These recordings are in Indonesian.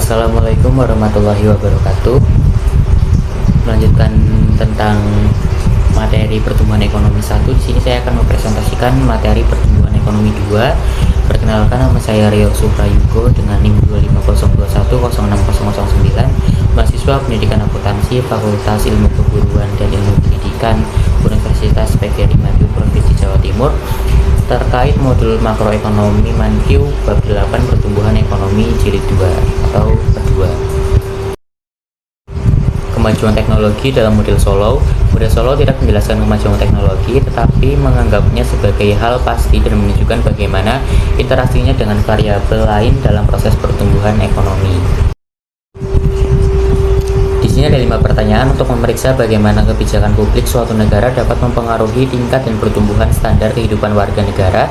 Assalamualaikum warahmatullahi wabarakatuh. Melanjutkan tentang materi pertumbuhan ekonomi 1. Di sini saya akan mempresentasikan materi pertumbuhan ekonomi 2. Perkenalkan, nama saya Rio Suprayugo dengan NIM 25021060009, mahasiswa Pendidikan Akuntansi Fakultas Ilmu Keguruan dan Ilmu Pendidikan Universitas PGRI Madiun Provinsi Jawa Timur, terkait modul makroekonomi Mankyu bab 8 pertumbuhan ekonomi jilid 2 atau kedua. Kemajuan teknologi dalam model Solow. Model Solow tidak menjelaskan kemajuan teknologi, tetapi menganggapnya sebagai hal pasti dan menunjukkan bagaimana interaksinya dengan variabel lain dalam proses pertumbuhan ekonomi. Di sini ada 5 pertanyaan untuk memeriksa bagaimana kebijakan publik suatu negara dapat mempengaruhi tingkat dan pertumbuhan standar kehidupan warga negara.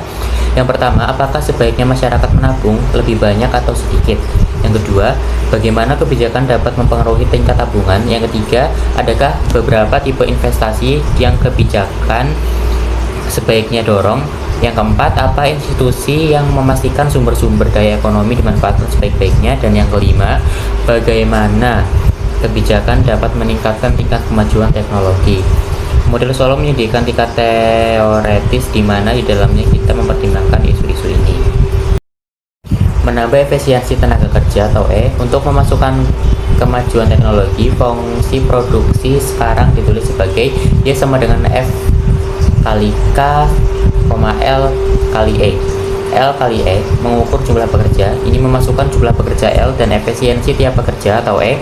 Yang pertama, apakah sebaiknya masyarakat menabung lebih banyak atau sedikit? Yang kedua, bagaimana kebijakan dapat mempengaruhi tingkat tabungan? Yang ketiga, adakah beberapa tipe investasi yang kebijakan sebaiknya dorong? Yang keempat, apa institusi yang memastikan sumber-sumber daya ekonomi dimanfaatkan sebaik-baiknya? Dan yang kelima, bagaimana kebijakan dapat meningkatkan tingkat kemajuan teknologi? Model Solow menyediakan tingkat teoretis di mana di dalamnya kita mempertimbangkan isu-isu ini. Menambah efisiensi tenaga kerja atau E. Untuk memasukkan kemajuan teknologi, fungsi produksi sekarang ditulis sebagai Y sama dengan F kali K, L kali E. L kali E mengukur jumlah pekerja. Ini memasukkan jumlah pekerja L dan efisiensi tiap pekerja atau E.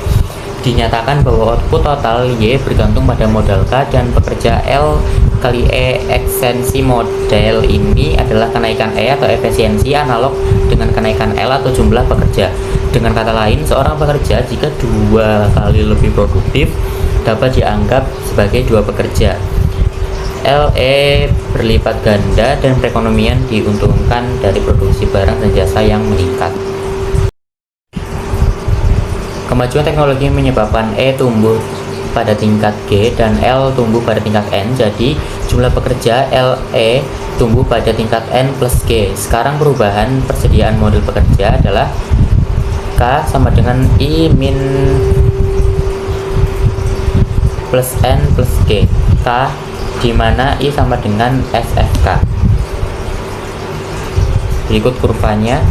Dinyatakan bahwa output total Y bergantung pada modal K dan pekerja L kali E. Ekstensi model ini adalah kenaikan E atau efisiensi analog dengan kenaikan L atau jumlah pekerja. Dengan kata lain, seorang pekerja jika 2 kali lebih produktif dapat dianggap sebagai 2 pekerja. LE berlipat ganda dan perekonomian diuntungkan dari produksi barang dan jasa yang meningkat. Kemajuan teknologi menyebabkan E tumbuh pada tingkat G dan L tumbuh pada tingkat N. Jadi jumlah pekerja LE tumbuh pada tingkat N plus G. Sekarang perubahan persediaan model pekerja adalah K sama dengan I min plus N plus G. K di mana I sama dengan SFK. Berikut kurvanya.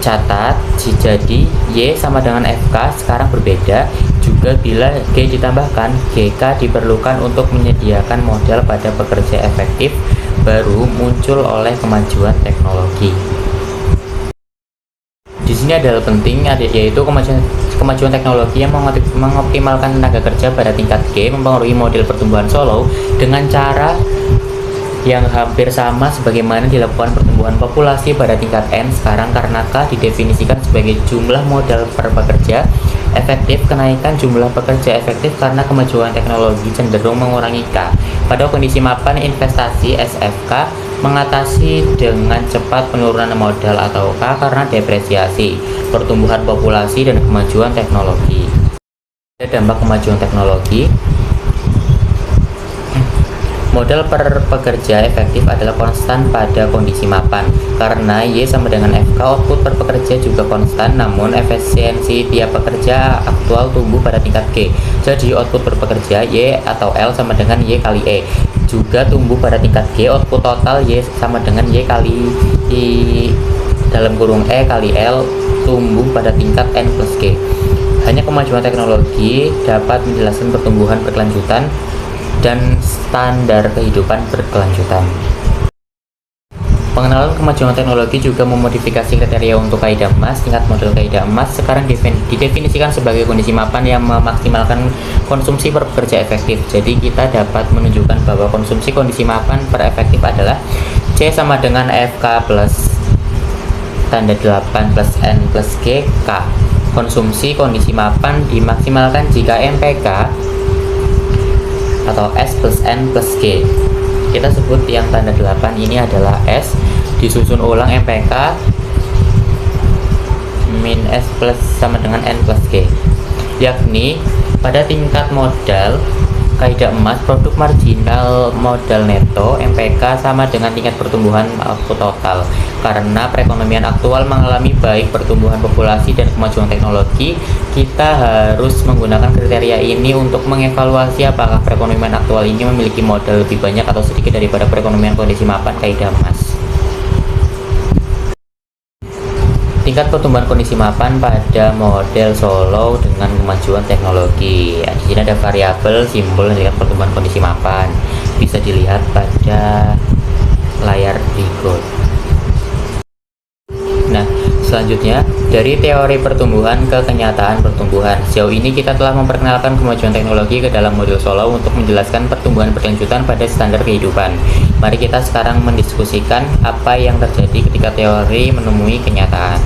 Catat, jadi Y sama dengan FK sekarang berbeda juga bila G ditambahkan. GK diperlukan untuk menyediakan modal pada pekerja efektif baru muncul oleh kemajuan teknologi. Di sini ada hal penting yaitu kemajuan teknologi yang mengoptimalkan tenaga kerja pada tingkat G mempengaruhi model pertumbuhan Solow dengan cara yang hampir sama sebagaimana dilakukan pertumbuhan populasi pada tingkat N sekarang, karena K didefinisikan sebagai jumlah modal per pekerja efektif. Kenaikan jumlah pekerja efektif karena kemajuan teknologi cenderung mengurangi K. Pada kondisi mapan investasi SFK mengatasi dengan cepat penurunan modal atau K karena depresiasi, pertumbuhan populasi dan kemajuan teknologi. Dampak kemajuan teknologi. Modal per pekerja efektif adalah konstan pada kondisi mapan. Karena Y sama dengan FK, output per pekerja juga konstan, namun efisiensi tiap pekerja aktual tumbuh pada tingkat G. Jadi output per pekerja Y atau L sama dengan Y kali E juga tumbuh pada tingkat G. Output total Y sama dengan Y kali I dalam kurung E kali L tumbuh pada tingkat N plus G. Hanya kemajuan teknologi dapat menjelaskan pertumbuhan berkelanjutan dan standar kehidupan berkelanjutan. Pengenalan kemajuan teknologi juga memodifikasi kriteria untuk kaidah emas. Tingkat model kaidah emas sekarang didefinisikan sebagai kondisi mapan yang memaksimalkan konsumsi per pekerja efektif. Jadi kita dapat menunjukkan bahwa konsumsi kondisi mapan per efektif adalah C sama dengan FK plus tanda 8 plus N plus G K. Konsumsi kondisi mapan dimaksimalkan jika MPK atau S plus N plus G. Kita sebut yang tanda 8 ini adalah S, disusun ulang MPK min S plus sama dengan N plus G, yakni pada tingkat modal K kaidah emas, produk marginal modal neto (MPK) sama dengan tingkat pertumbuhan output total. Karena perekonomian aktual mengalami baik pertumbuhan populasi dan kemajuan teknologi, kita harus menggunakan kriteria ini untuk mengevaluasi apakah perekonomian aktual ini memiliki modal lebih banyak atau sedikit daripada perekonomian kondisi mapan kaidah emas. Tingkat pertumbuhan kondisi mapan pada model Solow dengan kemajuan teknologi. Ya, di sini ada variabel simbol tingkat pertumbuhan kondisi mapan. Bisa dilihat pada layar berikut. Nah, selanjutnya dari teori pertumbuhan ke kenyataan pertumbuhan. Sejauh ini kita telah memperkenalkan kemajuan teknologi ke dalam model Solow untuk menjelaskan pertumbuhan berkelanjutan pada standar kehidupan. Mari kita sekarang mendiskusikan apa yang terjadi ketika teori menemui kenyataan.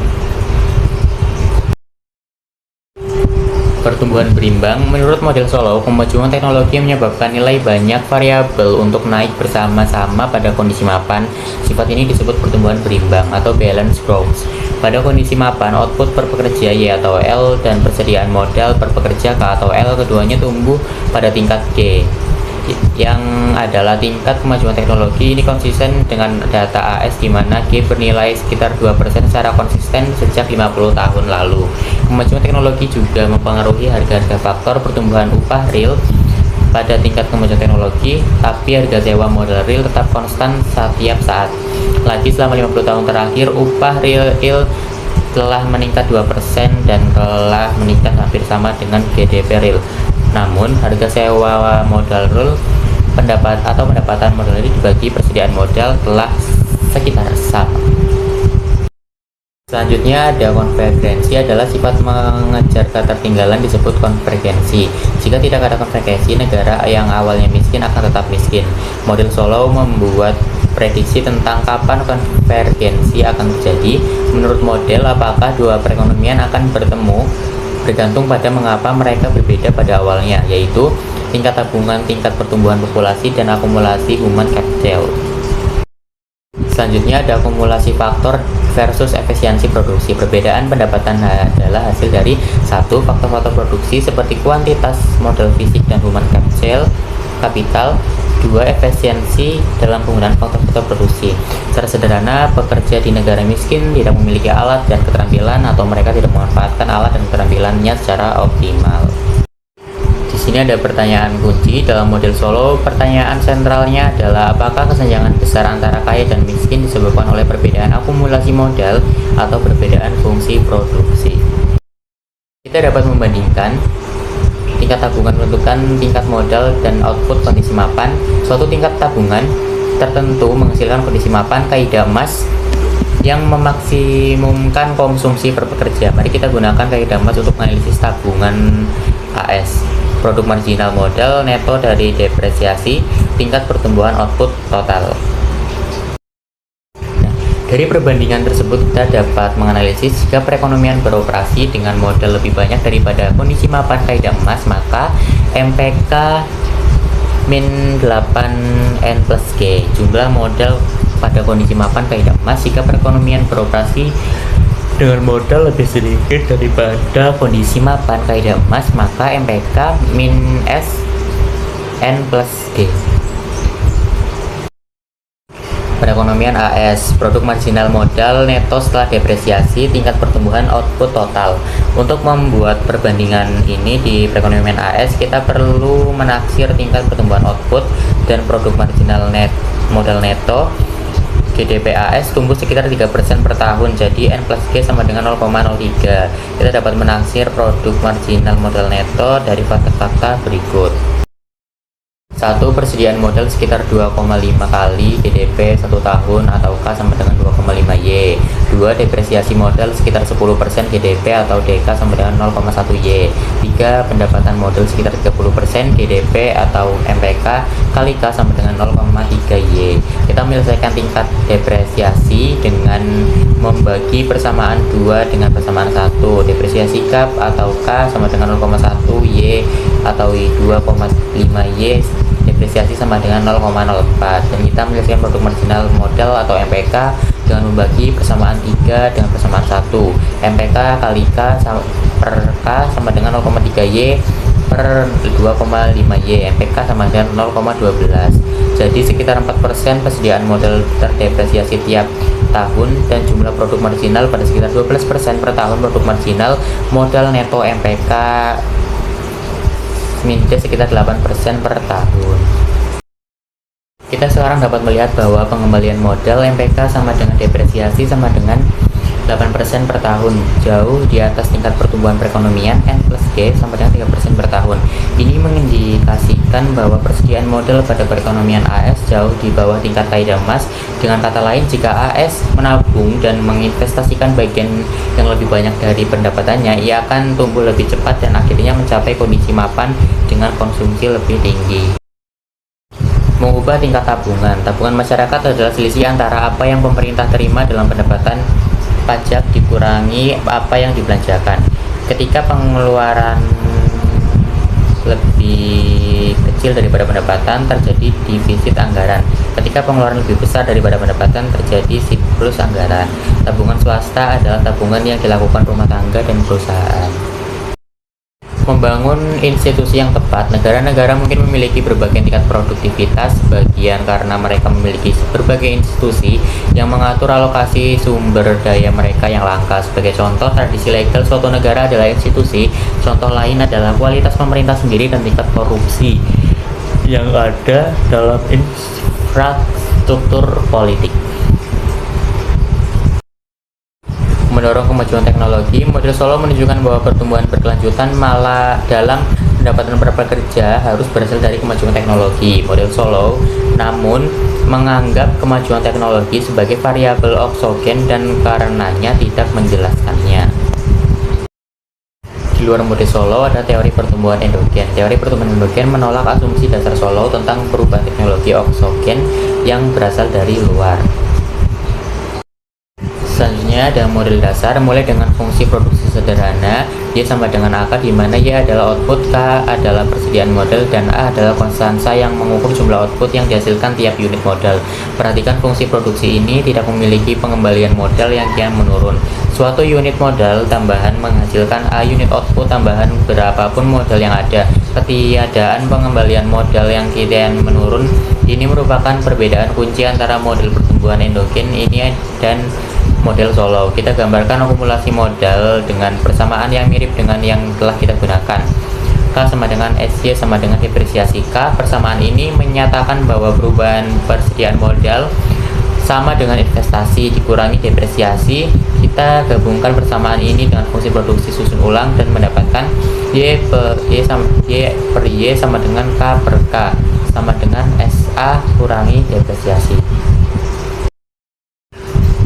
Pertumbuhan berimbang. Menurut model Solow, kemajuan teknologi menyebabkan nilai banyak variabel untuk naik bersama-sama pada kondisi mapan. Sifat ini disebut pertumbuhan berimbang atau balance growth. Pada kondisi mapan, output per pekerja Y atau L dan persediaan modal per pekerja K atau L keduanya tumbuh pada tingkat G, yang adalah tingkat kemajuan teknologi. Ini konsisten dengan data AS di mana G bernilai sekitar 2% secara konsisten sejak 50 tahun lalu. Kemajuan teknologi juga mempengaruhi harga-harga. Faktor pertumbuhan upah real pada tingkat kemajuan teknologi, tapi harga sewa modal real tetap konstan setiap saat. Lagi selama 50 tahun terakhir, upah real telah meningkat 2% dan telah meningkat hampir sama dengan GDP real. Namun, harga sewa modal real pendapatan modal ini dibagi persediaan modal telah sekitar sama. Selanjutnya ada konvergensi, adalah sifat mengejar ketertinggalan disebut konvergensi. Jika tidak ada konvergensi, negara yang awalnya miskin akan tetap miskin. Model Solow membuat prediksi tentang kapan konvergensi akan terjadi. Menurut model, apakah dua perekonomian akan bertemu bergantung pada mengapa mereka berbeda pada awalnya, yaitu tingkat tabungan, tingkat pertumbuhan populasi, dan akumulasi human capital. Selanjutnya ada akumulasi faktor versus efisiensi produksi. Perbedaan pendapatan adalah hasil dari satu, faktor-faktor produksi seperti kuantitas modal fisik dan human capital. Dua, efisiensi dalam penggunaan faktor-faktor produksi. Secara sederhana, pekerja di negara miskin tidak memiliki alat dan keterampilan, atau mereka tidak memanfaatkan alat dan keterampilannya secara optimal. Di sini ada pertanyaan kunci dalam model Solow. Pertanyaan sentralnya adalah apakah kesenjangan besar antara kaya dan miskin disebabkan oleh perbedaan akumulasi modal atau perbedaan fungsi produksi. Kita dapat membandingkan tingkat tabungan menentukan tingkat modal dan output kondisi mapan. Suatu tingkat tabungan tertentu menghasilkan kondisi mapan kaidah emas yang memaksimumkan konsumsi per pekerja. Mari kita gunakan kaidah emas untuk analisis tabungan AS. Produk marginal modal neto dari depresiasi, tingkat pertumbuhan output total. Dari perbandingan tersebut, kita dapat menganalisis jika perekonomian beroperasi dengan modal lebih banyak daripada kondisi mapan kaidah emas, maka MPK min 8N plus G, jumlah modal pada kondisi mapan kaidah emas. Jika perekonomian beroperasi dengan modal lebih sedikit daripada kondisi mapan kaidah emas, maka MPK min S N plus G. Perekonomian AS, produk marginal modal neto setelah depresiasi, tingkat pertumbuhan output total. Untuk membuat perbandingan ini di perekonomian AS, kita perlu menaksir tingkat pertumbuhan output dan produk marginal modal neto. GDP AS tumbuh sekitar 3% per tahun, jadi N plus G sama dengan 0,03. Kita dapat menaksir produk marginal modal neto dari fakta-fakta berikut. 1. Persediaan modal sekitar 2,5 kali GDP 1 tahun atau K sama dengan 2,5 Y. 2. Depresiasi modal sekitar 10% GDP atau DK sama dengan 0,1 Y. 3. Pendapatan modal sekitar 30% GDP atau MPK kali K sama dengan 0,3 Y. Kita menyelesaikan tingkat depresiasi dengan membagi persamaan 2 dengan persamaan 1. Depresiasi K atau K sama dengan 0,1 Y atau 2,5 Y. Depresiasi sama dengan 0,04, dan kita menyelesaikan produk marginal modal atau MPK dengan membagi persamaan 3 dengan persamaan 1. MPK kali K per K sama dengan 0,3 Y per 2,5Y, MPK sama dengan 0,12. Jadi sekitar 4% persediaan modal terdepresiasi tiap tahun, dan jumlah produk marginal pada sekitar 12% per tahun. Produk marginal modal neto MPK minus sekitar 8% per tahun. Kita sekarang dapat melihat bahwa pengembalian modal MPK sama dengan depresiasi sama dengan 8% per tahun, jauh di atas tingkat pertumbuhan perekonomian N plus G sama dengan 3% per tahun. Ini mengindikasikan bahwa persediaan modal pada perekonomian AS jauh di bawah tingkat kaidah emas. Dengan kata lain, jika AS menabung dan menginvestasikan bagian yang lebih banyak dari pendapatannya, ia akan tumbuh lebih cepat dan akhirnya mencapai kondisi mapan dengan konsumsi lebih tinggi. Mengubah tingkat tabungan. Tabungan masyarakat adalah selisih antara apa yang pemerintah terima dalam pendapatan pajak dikurangi apa yang dibelanjakan. Ketika pengeluaran lebih kecil daripada pendapatan, terjadi defisit anggaran. Ketika pengeluaran lebih besar daripada pendapatan, terjadi surplus anggaran. Tabungan swasta adalah tabungan yang dilakukan rumah tangga dan perusahaan. Membangun institusi yang tepat. Negara-negara mungkin memiliki berbagai tingkat produktivitas, sebagian karena mereka memiliki berbagai institusi yang mengatur alokasi sumber daya mereka yang langka. Sebagai contoh, tradisi legal suatu negara adalah institusi. Contoh lain adalah kualitas pemerintah sendiri dan tingkat korupsi yang ada dalam infrastruktur politik. Mendorong kemajuan teknologi, model Solow menunjukkan bahwa pertumbuhan berkelanjutan malah dalam pendapatan per pekerja harus berasal dari kemajuan teknologi. Model Solow namun menganggap kemajuan teknologi sebagai variabel oksogen dan karenanya tidak menjelaskannya. Di luar model Solow ada teori pertumbuhan endogen. Teori pertumbuhan endogen menolak asumsi dasar Solow tentang perubahan teknologi oksogen yang berasal dari luar. Selanjutnya ada model dasar, mulai dengan fungsi produksi sederhana, Y sama dengan AK, di mana Y adalah output, K adalah persediaan modal, dan A adalah konstansa yang mengukur jumlah output yang dihasilkan tiap unit modal. Perhatikan fungsi produksi ini tidak memiliki pengembalian modal yang kian menurun. Suatu unit modal tambahan menghasilkan A unit output tambahan berapapun modal yang ada. Ketiadaan pengembalian modal yang kian menurun ini merupakan perbedaan kunci antara model pertumbuhan endogen ini dan model Solow. Kita gambarkan akumulasi modal dengan persamaan yang mirip dengan yang telah kita gunakan. K sama dengan SY sama dengan depresiasi K. Persamaan ini menyatakan bahwa perubahan persediaan modal sama dengan investasi dikurangi depresiasi. Kita gabungkan persamaan ini dengan fungsi produksi susun ulang dan mendapatkan Y per Y sama dengan K per K sama dengan SA kurangi depresiasi.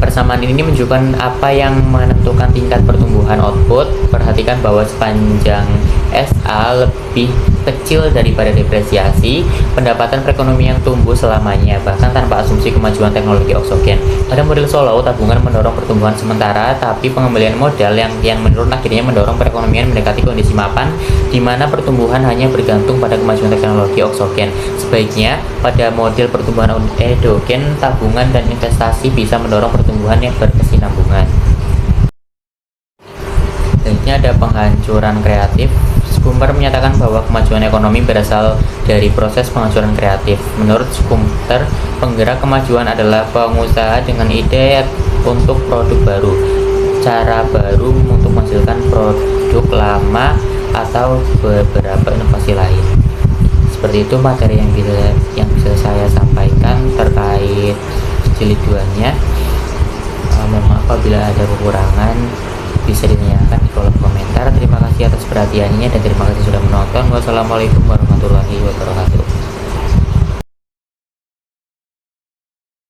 Persamaan ini menunjukkan apa yang menentukan tingkat pertumbuhan output. Perhatikan bahwa sepanjang SA lebih kecil daripada depresiasi, pendapatan perekonomian tumbuh selamanya, bahkan tanpa asumsi kemajuan teknologi oksogen. Pada model Solow, tabungan mendorong pertumbuhan sementara, tapi pengembalian modal yang menurun akhirnya mendorong perekonomian mendekati kondisi mapan, di mana pertumbuhan hanya bergantung pada kemajuan teknologi oksogen. Sebaiknya, pada model pertumbuhan endogen, tabungan dan investasi bisa mendorong pertumbuhan yang berkesinambungan. Selanjutnya ada penghancuran kreatif. Schumper menyatakan bahwa kemajuan ekonomi berasal dari proses penghancuran kreatif. Menurut Schumper, penggerak kemajuan adalah pengusaha dengan ide untuk produk baru, cara baru untuk menghasilkan produk lama, atau beberapa inovasi lain. Seperti itu materi yang bisa saya sampaikan terkait jilid 2-nya. Mohon maaf apabila ada kekurangan, bisa ditanyakan di kolom komentar. Terima kasih atas perhatiannya dan terima kasih sudah menonton. Wassalamualaikum warahmatullahi wabarakatuh.